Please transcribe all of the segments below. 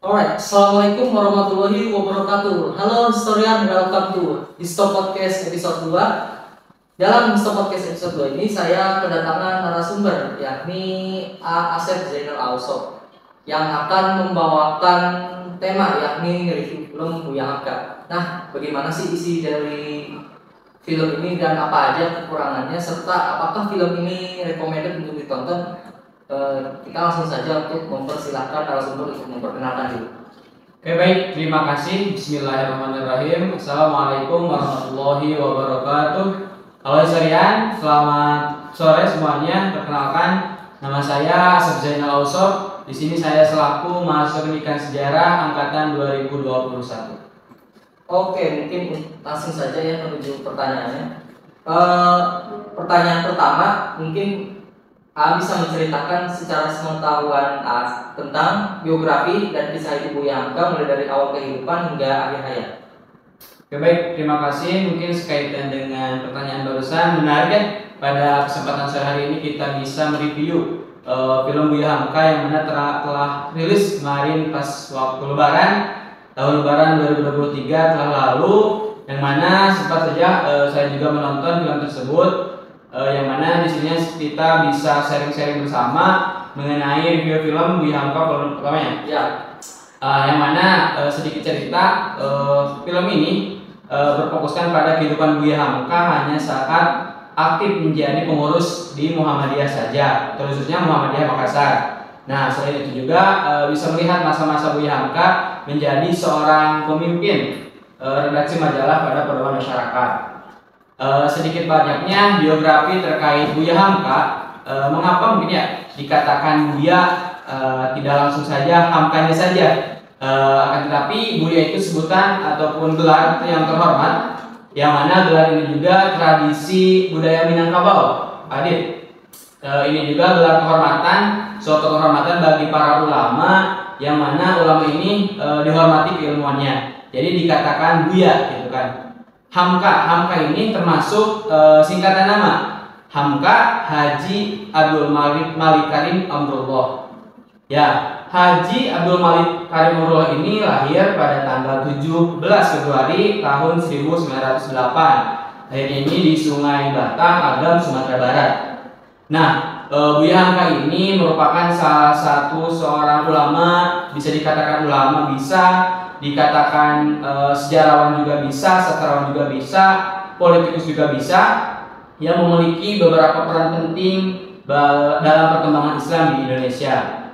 Alright, Assalamualaikum warahmatullahi wabarakatuh. Halo historian, welcome to Histo Podcast episode 2. Dalam Histo Podcast episode 2 ini saya kedatangan narasumber yakni A. Asep Zainal Ausof yang akan membawakan tema yakni review film Buya Hamka. Nah, bagaimana sih isi dari film ini dan apa aja kekurangannya serta apakah film ini recommended untuk ditonton? Kita langsung saja untuk mempersilahkan narasumber untuk memperkenalkan diri. Oke baik, terima kasih. Bismillahirrahmanirrahim. Assalamualaikum warahmatullahi wabarakatuh. Halo historian, selamat sore semuanya. Perkenalkan, nama saya Asep Zainal Ausof. Di sini saya selaku mahasiswa pendidikan sejarah angkatan 2021. Oke, mungkin langsung saja ya menuju pertanyaannya. Pertanyaan pertama, mungkin A bisa menceritakan secara sepengetahuan A tentang biografi dan kisah hidup Buya Hamka mulai dari awal kehidupan hingga akhir hayat. Oke baik, terima kasih. Mungkin sekaitan dengan pertanyaan barusan, menarik ya. Pada kesempatan sore hari ini kita bisa mereview film Buya Hamka yang mana telah rilis kemarin pas waktu Lebaran, tahun Lebaran 2023 telah lalu, yang mana sempat saja saya juga menonton film tersebut. Yang mana di sini kita bisa sharing-sharing bersama mengenai review film Buya Hamka volume pertamanya. Ya. Yang mana sedikit cerita film ini berfokuskan pada kehidupan Buya Hamka hanya saat aktif menjadi pengurus di Muhammadiyah saja, khususnya Muhammadiyah Makassar. Nah, selain itu juga bisa melihat masa-masa Buya Hamka menjadi seorang pemimpin redaksi majalah pada pedoman masyarakat. Sedikit banyaknya biografi terkait Buya Hamka, mengapa mungkin ya dikatakan Buya tidak langsung saja Hamkanya saja, akan tetapi Buya itu sebutan ataupun gelar yang terhormat, yang mana gelar ini juga tradisi budaya Minangkabau. Adit, ini juga gelar kehormatan, suatu kehormatan bagi para ulama, yang mana ulama ini dihormati keilmuannya. Jadi dikatakan Buya gitu kan. Hamka ini termasuk singkatan nama. Hamka Haji Abdul Malik Karim Amrullah. Ya, Haji Abdul Malik Karim Amrullah ini lahir pada tanggal 17 Februari tahun 1908. Lahirnya ini di Sungai Batang, Agam, Sumatera Barat. Nah, Buya Hamka ini merupakan salah satu seorang ulama, bisa dikatakan ulama, bisa dikatakan sejarawan juga bisa, sastrawan juga bisa, politikus juga bisa, yang memiliki beberapa peran penting dalam perkembangan Islam di Indonesia.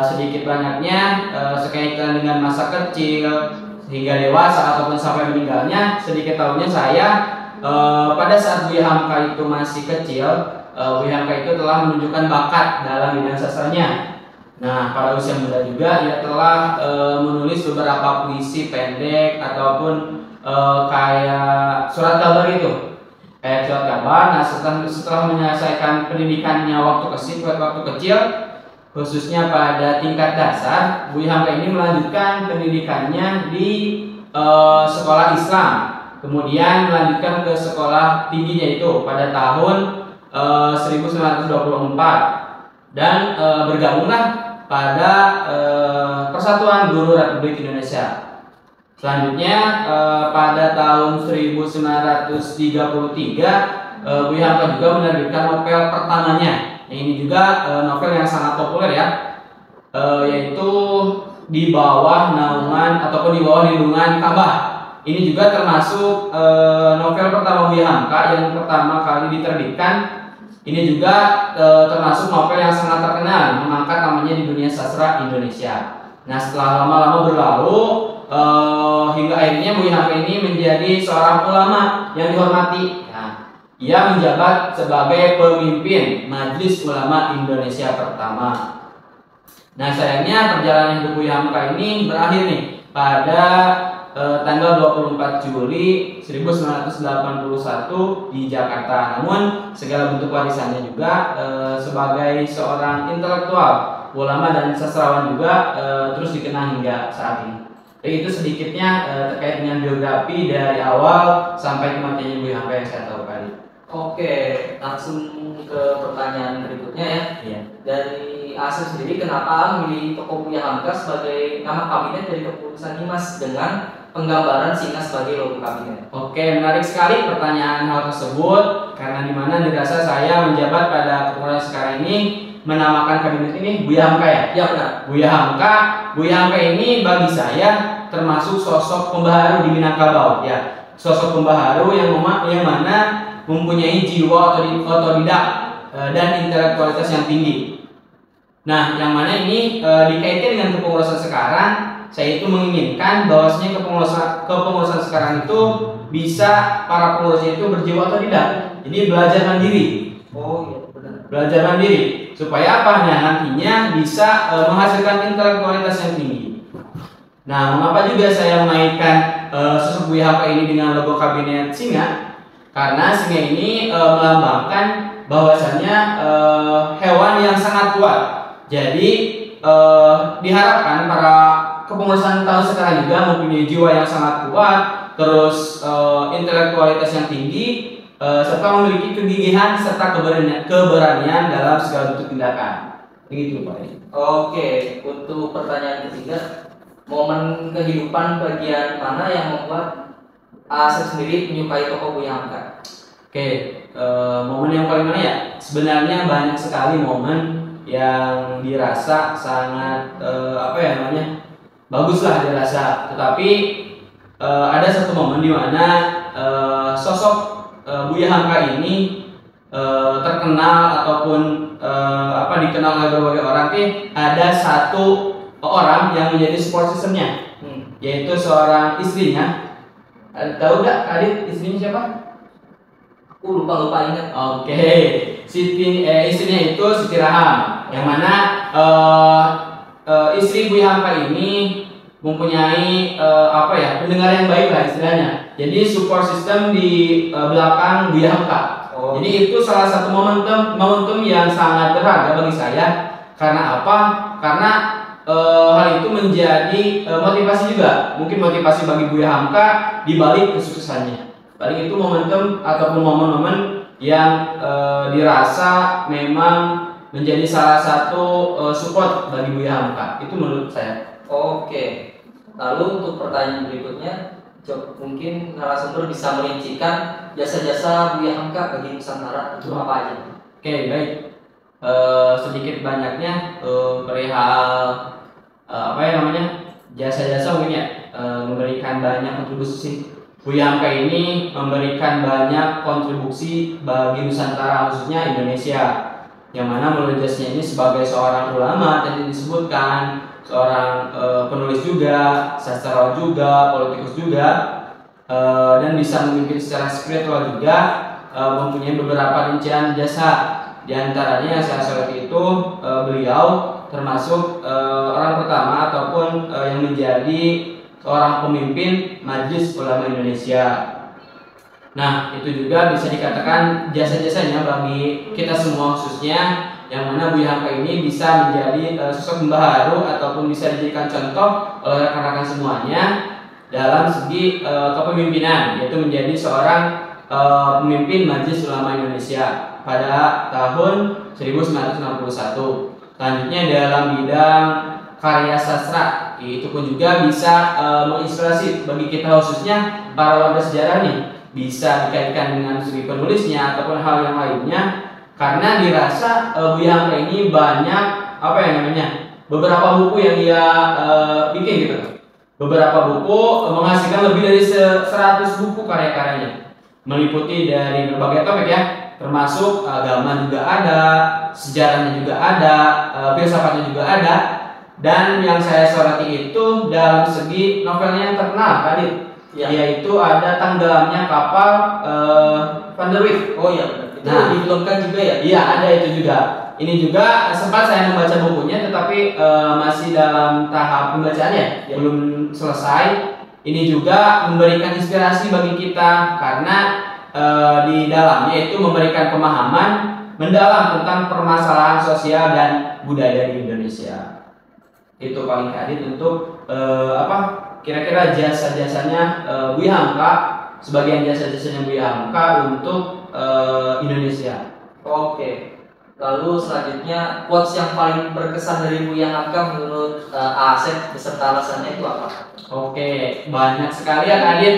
Sedikit banyaknya sekaitan dengan masa kecil hingga dewasa ataupun sampai meninggalnya, sedikit tahunya saya pada saat Buya Hamka itu masih kecil, Buya Hamka itu telah menunjukkan bakat dalam bidang sastranya. Nah, pada usia muda juga ia telah menulis beberapa puisi pendek ataupun kayak surat kabar itu. Kayak surat kabar. Nah, setelah menyelesaikan pendidikannya waktu kecil, khususnya pada tingkat dasar, Buya Hamka ini melanjutkan pendidikannya di sekolah Islam. Kemudian melanjutkan ke sekolah tingginya itu pada tahun 1924 dan bergabunglah pada Persatuan Guru Republik Indonesia. Selanjutnya pada tahun 1933 Buya Hamka juga menerbitkan novel pertamanya. Ini juga novel yang sangat populer ya, yaitu Di Bawah Naungan ataupun Di Bawah Lindungan Ka'bah. Ini juga termasuk novel pertama Buya Hamka yang pertama kali diterbitkan. Ini juga termasuk novel yang sangat terkenal, mengangkat namanya di dunia sastra Indonesia. Nah, setelah lama-lama berlalu hingga akhirnya Buya Hamka ini menjadi seorang ulama yang dihormati. Nah, ia menjabat sebagai pemimpin Majelis Ulama Indonesia pertama. Nah, sayangnya perjalanan hidup Buya Hamka ini berakhir nih pada tanggal 24 Juli 1981 di Jakarta. Namun segala bentuk warisannya juga sebagai seorang intelektual, ulama dan sastrawan juga terus dikenang hingga saat ini. Jadi itu sedikitnya terkait dengan biografi dari awal sampai kematiannya Buya Hamka yang saya tahu tadi. Oke, langsung ke pertanyaan berikutnya ya. Iya. Dari Asep sendiri kenapa memilih tokoh Buya Hamka sebagai nama kabinet dari keputusan Dimas dengan penggambaran singa sebagai logo kabinet? Oke, menarik sekali pertanyaan hal tersebut karena dimana dirasa saya menjabat pada kepengurusan sekarang ini menamakan kabinet ini Buya Hamka ya? Ya benar. Buya Hamka ini bagi saya termasuk sosok pembaharu di Minangkabau ya. Sosok pembaharu yang mana mempunyai jiwa otodidak dan intelektualitas yang tinggi. Nah, yang mana ini dikaitkan dengan kepengurusan sekarang, saya itu menginginkan bahwasanya kepengurusan sekarang itu bisa para pengurusnya itu berjiwa otodidak. Jadi belajar mandiri. Oh iya benar. Belajar mandiri supaya apa? Nah, nantinya bisa menghasilkan intelektualitas yang tinggi. Nah, mengapa juga saya mengaitkan sosok Buya Hamka ini dengan logo kabinet singa? Karena singa ini melambangkan bahwasanya hewan yang sangat kuat. Jadi diharapkan para kepengurusan tahun sekarang juga mempunyai jiwa yang sangat kuat, terus intelektualitas yang tinggi, serta memiliki kegigihan serta keberanian dalam segala bentuk tindakan. Begitu Pak. Oke, untuk pertanyaan ketiga, momen kehidupan bagian mana yang membuat Asep sendiri menyukai tokoh Buya Hamka? Oke, momen yang paling mana ya? Sebenarnya banyak sekali momen yang dirasa sangat bagus lah dirasa. Tetapi ada satu momen di mana sosok Buya Hamka ini terkenal ataupun dikenal oleh berbagai orang. Ada satu orang yang menjadi support systemnya, yaitu seorang istrinya. Tahu nggak Adit istrinya siapa? Lupa ingat. Oke, istrinya itu Siti Raham, yang mana istri Buya Hamka ini mempunyai pendengar yang baik lah istilahnya. Jadi support system di belakang Buya Hamka. Jadi itu salah satu momentum yang sangat berharga bagi saya. Karena apa? Karena hal itu menjadi motivasi juga. Mungkin motivasi bagi Buya Hamka di balik kesuksesannya. Paling itu momentum ataupun momen-momen yang dirasa memang menjadi salah satu support bagi Buya Hamka. Itu menurut saya. Oke. Lalu untuk pertanyaan berikutnya, mungkin narasumber bisa merincikan jasa-jasa Buya Hamka bagi Nusantara itu apa aja? Oke, baik. Sedikit banyaknya perihal jasa-jasa mungkin ya, memberikan banyak kontribusi. Buya Hamka ini memberikan banyak kontribusi bagi Nusantara, khususnya Indonesia, yang mana melalui jasanya ini sebagai seorang ulama tadi disebutkan, seorang penulis juga, sastrawan juga, politikus juga, dan bisa memimpin secara spiritual juga, mempunyai beberapa rincian jasa. Di antaranya yang saya soroti itu beliau termasuk orang pertama ataupun yang menjadi seorang pemimpin Majelis Ulama Indonesia. Nah, itu juga bisa dikatakan jasa-jasanya bagi kita semua, khususnya yang mana Buya Hamka ini bisa menjadi sosok pembaharu ataupun bisa dijadikan contoh oleh rekan-rekan semuanya dalam segi kepemimpinan, yaitu menjadi seorang pemimpin Majelis Ulama Indonesia pada tahun 1961. Selanjutnya dalam bidang karya sastra, itu pun juga bisa menginspirasi bagi kita, khususnya para warga sejarah nih, bisa dikaitkan dengan segi penulisnya ataupun hal yang lainnya, karena dirasa Buya Hamka ini banyak beberapa buku yang dia bikin gitu. Beberapa buku menghasilkan lebih dari 100 buku karya-karyanya, meliputi dari berbagai topik ya, termasuk agama juga ada, sejarahnya juga ada, filsafatnya juga ada. Dan yang saya soroti itu dalam segi novelnya yang terkenal tadi, yaitu ada Tenggelamnya Kapal Van der Wijk. Oh iya benar. Itu difilmkan juga ya? Iya, ada itu juga. Ini juga sempat saya membaca bukunya, tetapi masih dalam tahap pembacaannya, belum selesai. Ini juga memberikan inspirasi bagi kita karena di dalamnya itu memberikan pemahaman mendalam tentang permasalahan sosial dan budaya di Indonesia. Itu paling Adit untuk kira-kira jasa-jasanya Buya Hamka, sebagian jasa-jasanya Buya Hamka untuk Indonesia. Oke. Lalu selanjutnya quotes yang paling berkesan dari Buya Hamka menurut Asep beserta alasannya itu apa? Oke, banyak sekali ya Kak Adit.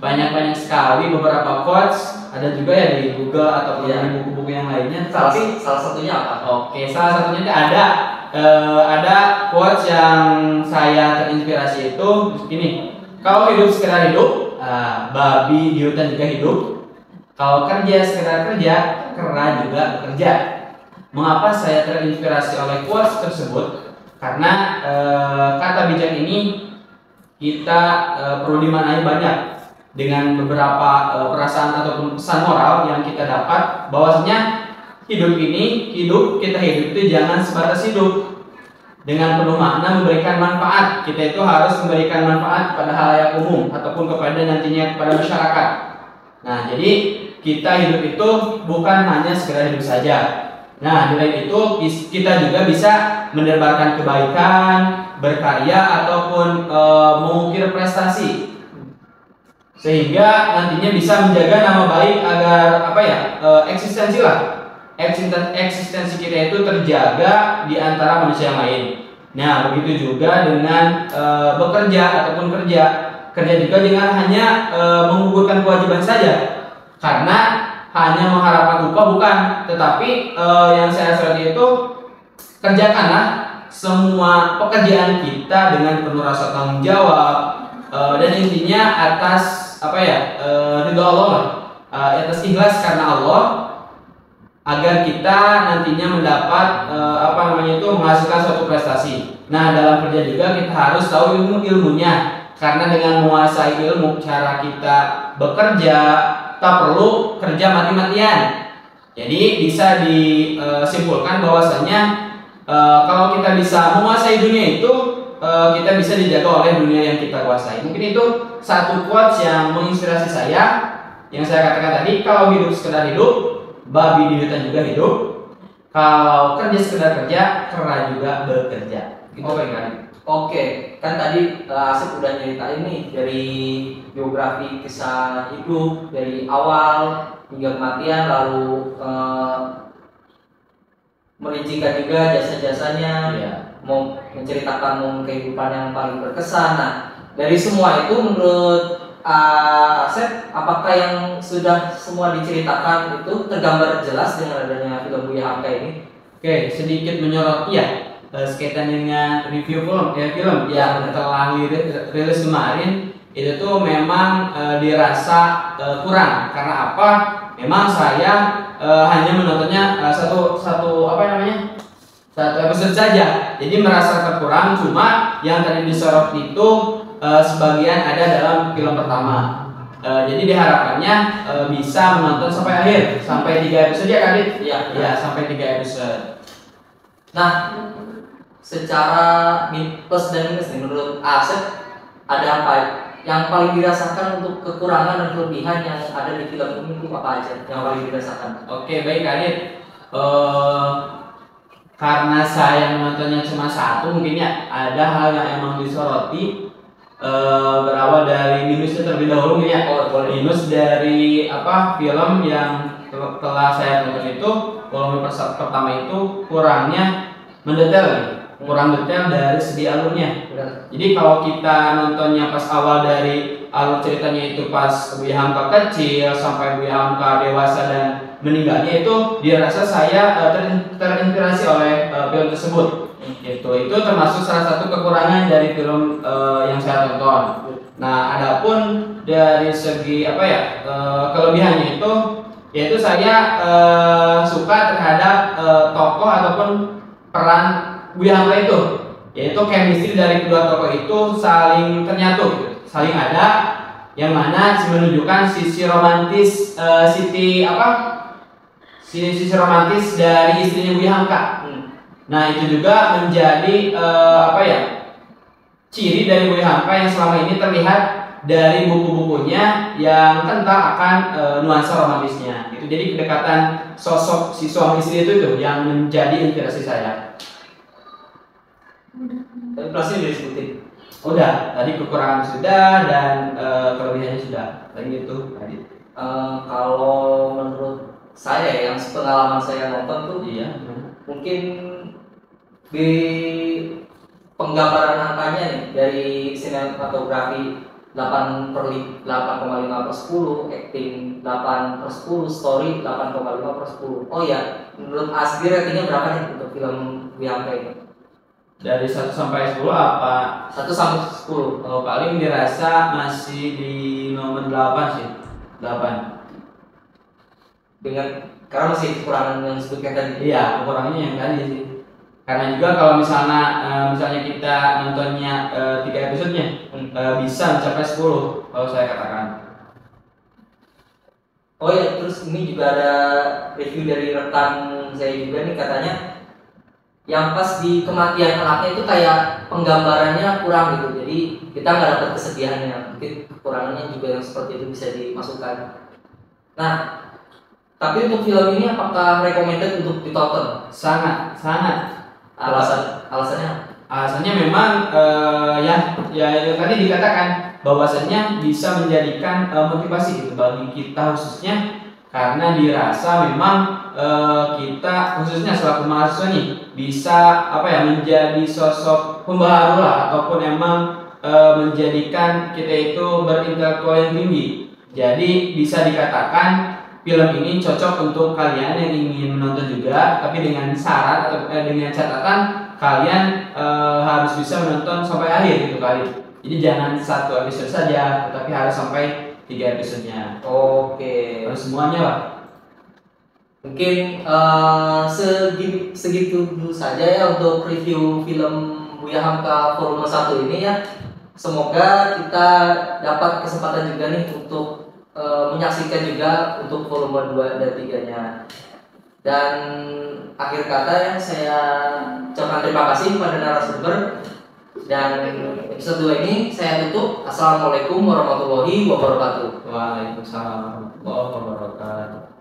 Banyak sekali beberapa quotes. Ada juga ya di Google ataupun Iya. di buku-buku yang lainnya. Tapi salah satunya apa? Oke, salah satunya itu ada quotes yang saya terinspirasi itu gini. Kalau hidup sekedar hidup, babi di hutan juga hidup. Kalau kerja sekedar kerja, kera juga bekerja. Mengapa saya terinspirasi oleh quotes tersebut? Karena kata bijak ini kita perlu dimaknai banyak dengan beberapa perasaan ataupun pesan moral yang kita dapat, bahwasanya hidup kita hidup itu jangan sebatas hidup. Dengan penuh makna memberikan manfaat. Kita itu harus memberikan manfaat kepada halayak umum ataupun kepada nantinya kepada masyarakat. Nah, jadi kita hidup itu bukan hanya sekedar hidup saja. Nah, dari itu kita juga bisa menebarkan kebaikan, berkarya ataupun mengukir prestasi, sehingga nantinya bisa menjaga nama baik agar eksistensi kita itu terjaga di antara manusia yang lain. Nah, begitu juga dengan bekerja ataupun kerja juga dengan hanya menggugurkan kewajiban saja, karena hanya mengharapkan upah bukan, tetapi yang saya soroti itu kerjakanlah semua pekerjaan kita dengan penuh rasa tanggung jawab, dan intinya atas ridho Allah, atas ikhlas karena Allah, agar kita nantinya mendapat menghasilkan suatu prestasi. Nah, dalam kerja juga kita harus tahu ilmunya, karena dengan menguasai ilmu cara kita bekerja, tak perlu kerja mati-matian. Jadi bisa disimpulkan bahwasanya kalau kita bisa menguasai dunia itu, kita bisa dijaga oleh dunia yang kita kuasai. Mungkin itu satu quotes yang menginspirasi saya, yang saya katakan tadi. Kalau hidup sekedar hidup, babi di hutan juga hidup. Kalau kerja sekedar kerja, kera juga bekerja. Gitu kan? Oke, kan tadi Asep udah nyeritain nih dari biografi kisah hidup dari awal hingga kematian, lalu merincikan juga jasa-jasanya, mau menceritakan kehidupan yang paling berkesan. Nah, dari semua itu menurut Asep, apakah yang sudah semua diceritakan itu tergambar jelas dengan adanya film Buya Hamka ini? Oke, sedikit menyoroti ya sekaitan dengan review film yang telah rilis kemarin. Itu tuh memang dirasa kurang. Karena apa? Memang saya hanya menontonnya satu episode saja, jadi merasa terkurang. Cuma yang tadi disorot itu sebagian ada dalam film pertama. Jadi diharapkannya bisa menonton sampai akhir, sampai 3 episode ya Kadit? Iya, sampai 3 episode. Nah, secara plus dan minus nih, menurut Asep ada apa yang paling dirasakan untuk kekurangan dan kelebihan yang ada di film ini, itu apa aja yang paling dirasakan? Oke, baik Kadit. Karena saya menontonnya cuma satu, mungkin ya ada hal yang emang disoroti. Berawal dari minusnya terlebih dahulu ya. Minus dari film yang telah saya tonton itu, volume pertama itu kurangnya kurang detail dari segi alurnya. Jadi kalau kita nontonnya pas awal dari alur ceritanya itu pas Buya Hamka kecil sampai Buya Hamka dewasa dan meninggalnya, itu dirasa saya terinspirasi oleh film tersebut. Itu termasuk salah satu kekurangan dari film yang saya tonton. Nah, adapun dari segi kelebihannya itu, yaitu saya suka terhadap tokoh ataupun peran Buya Hamka itu, yaitu chemistry dari kedua tokoh itu saling ternyatu, saling ada, yang mana menunjukkan sisi romantis sisi romantis dari istrinya Buya Hamka. Nah, itu juga menjadi ciri dari Buya Hamka yang selama ini terlihat dari buku-bukunya yang kental akan nuansa romantisnya. Itu jadi kedekatan sosok si suami istri itu yang menjadi inspirasi saya. Tadi plusnya udah disebutin. Udah, tadi kekurangan sudah dan kelebihannya sudah. Lagi itu tadi. Kalau menurut saya yang pengalaman saya nonton tuh Iya. mungkin di penggambaran angkanya nih dari sinematografi 8,5/10, acting 8/10, story 8,5/10. Oh ya, menurut Asbi ratingnya berapa nih untuk film Bianca ini? Dari 1 sampai 10 apa? 1 sampai 10. Oh, paling dirasa masih di nomor 8 sih. 8. Karena masih kekurangan yang disebutkan tadi. Iya, kekurangannya yang tadi sih. Karena juga kalau misalnya kita nontonnya 3 episodenya bisa mencapai 10 kalau saya katakan. Oh ya, terus ini juga ada review dari rekan saya juga nih, katanya yang pas di kematian anaknya itu kayak penggambarannya kurang gitu, jadi kita nggak dapat kesedihannya. Mungkin kekurangannya juga yang seperti itu bisa dimasukkan. Nah, tapi untuk film ini apakah recommended untuk ditonton? Sangat. Alasannya memang yang tadi dikatakan bahwasannya bisa menjadikan motivasi gitu bagi kita khususnya, karena dirasa memang kita khususnya selaku mahasiswa nih bisa menjadi sosok pembaharu lah, ataupun emang menjadikan kita itu berintelektual yang tinggi. Jadi bisa dikatakan film ini cocok untuk kalian yang ingin menonton juga, tapi dengan syarat atau dengan catatan kalian harus bisa menonton sampai akhir gitu kali. Jadi jangan 1 episode saja, tetapi harus sampai 3 episodenya. Oke. Harus semuanya lah. Mungkin segitu dulu saja ya untuk review film Buya Hamka volume 1 ini ya. Semoga kita dapat kesempatan juga nih untuk menyaksikan juga untuk volume 2 dan 3-nya. Dan akhir kata ya, saya ucapkan terima kasih kepada narasumber. Dan episode 2 ini saya tutup. Assalamualaikum warahmatullahi wabarakatuh. Waalaikumsalam warahmatullahi wabarakatuh.